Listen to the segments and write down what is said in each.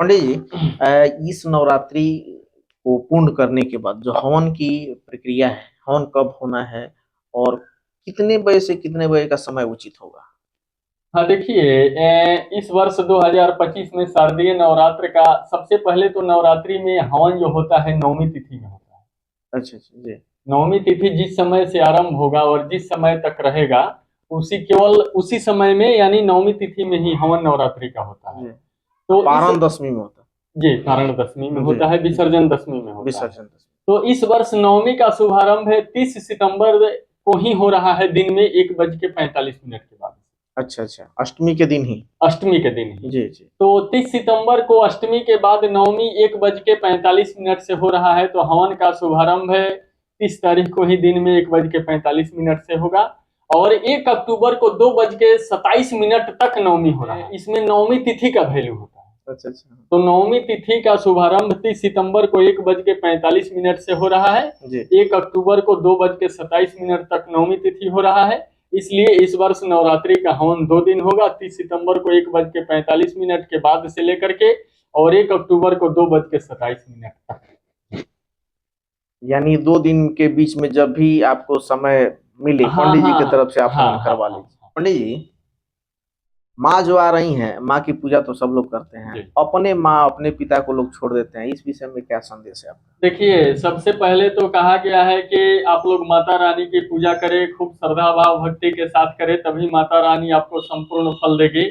पंडित जी, इस नवरात्रि को पूर्ण करने के बाद जो हवन की प्रक्रिया है, हवन कब होना है और कितने बजे से कितने बजे का समय उचित होगा? हाँ देखिए, इस वर्ष 2025 में शारदीय नवरात्र का सबसे पहले तो नवरात्रि में हवन जो होता है नवमी तिथि में होता है। अच्छा, अच्छा, जी। नवमी तिथि जिस समय से आरंभ होगा और जिस समय तक रहेगा, केवल उसी समय में यानी नवमी तिथि में ही हवन नवरात्रि का होता है। जी। तो इस पारण दशमी में होता जी, पारण दशमी में है। जी, होता है, जी। विसर्जन दशमी में होता है। विसर्जन दशमी। तो इस वर्ष नवमी का शुभारंभ है 30 सितंबर को ही हो रहा है, दिन में 1:45 के बाद। अच्छा, अच्छा, अष्टमी के दिन ही। अष्टमी के दिन ही। जी, जी। तो 30 सितंबर को अष्टमी के बाद नवमी 1:45 से हो रहा है, तो हवन का शुभारंभ है 30 तारीख को ही दिन में 1:45 से होगा और 1 अक्टूबर को 2:27 तक नवमी हो रहा है। इसमें नवमी तिथि का वैल्यू होता है। अच्छा, अच्छा। तो नवमी तिथि का शुभारंभ 30 सितंबर को 1:45 से हो रहा है। जी। 1 अक्टूबर को 2:27 तक नवमी तिथि हो रहा है। इसलिए इस वर्ष नवरात्रि का हवन 2 दिन होगा, 30 सितंबर को 1:45 के बाद से लेकर के और 1 अक्टूबर को 2:27 तक। यानी 2 दिन के बीच में जब भी आपको समय मिले, हाँ पंडित जी की हाँ तरफ से आप हाँ हवन हाँ करवा हाँ लीजिए। पंडित जी, माँ जो आ रही हैं, माँ की पूजा तो सब लोग करते हैं। जी। अपने माँ, अपने पिता को लोग छोड़ देते हैं। इस विषय में क्या संदेश है आपका? देखिए, सबसे पहले तो कहा गया है कि आप लोग माता रानी की पूजा करें, खूब श्रद्धा भाव भक्ति के साथ करें, तभी माता रानी आपको संपूर्ण फल देगी।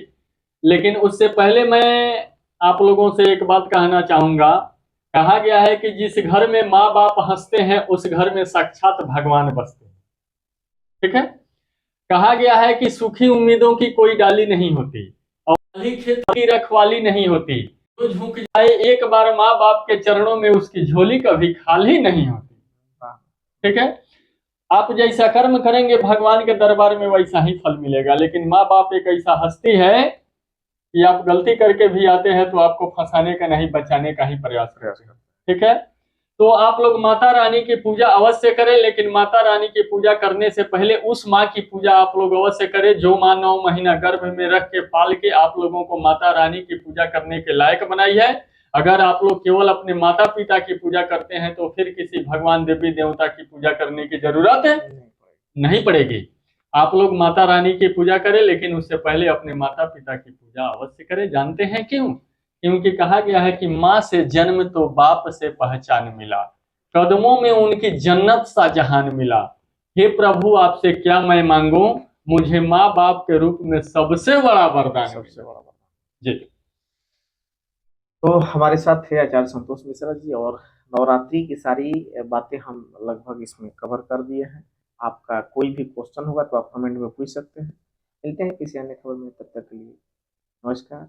लेकिन उससे पहले मैं आप लोगों से एक बात कहना चाहूंगा। कहा गया है कि जिस घर में माँ बाप हंसते हैं उस घर में साक्षात भगवान बसते हैं। ठीक है। कहा गया है कि सूखी उम्मीदों की कोई डाली नहीं होती और खाली खेत की रखवाली नहीं होती। जो झुक जाए एक बार माँ बाप के चरणों में उसकी झोली कभी खाली नहीं होती। ठीक है। आप जैसा कर्म करेंगे भगवान के दरबार में वैसा ही फल मिलेगा, लेकिन माँ बाप एक ऐसा हस्ती है कि आप गलती करके भी आते हैं तो आपको फंसाने का नहीं, बचाने का ही प्रयास करते हैं। ठीक है। तो आप लोग माता रानी की पूजा अवश्य करें, लेकिन माता रानी की पूजा करने से पहले उस माँ की पूजा आप लोग अवश्य करें जो माँ 9 महीना गर्भ में रख के पाल के आप लोगों को माता रानी की पूजा करने के लायक बनाई है। अगर आप लोग केवल अपने माता पिता की पूजा करते हैं तो फिर किसी भगवान देवी देवता की पूजा करने की जरूरत नहीं पड़ेगी। आप लोग माता रानी की पूजा करें, लेकिन उससे पहले अपने माता पिता की पूजा अवश्य करें। जानते हैं क्यों? क्योंकि कहा गया है कि माँ से जन्म तो बाप से पहचान मिला, कदमों में उनकी जन्नत सा जहान मिला। हे प्रभु आपसे क्या मैं मांगू, मुझे माँ बाप के रूप में सबसे बड़ा वरदान सबसे बड़ा बात। जी। तो हमारे साथ थे आचार्य संतोष मिश्रा जी, और नवरात्रि की सारी बातें हम लगभग इसमें कवर कर दिए हैं। आपका कोई भी क्वेश्चन होगा तो आप कमेंट में पूछ सकते हैं। मिलते हैं किसी अन्य खबर में, तब तक के लिए नमस्कार।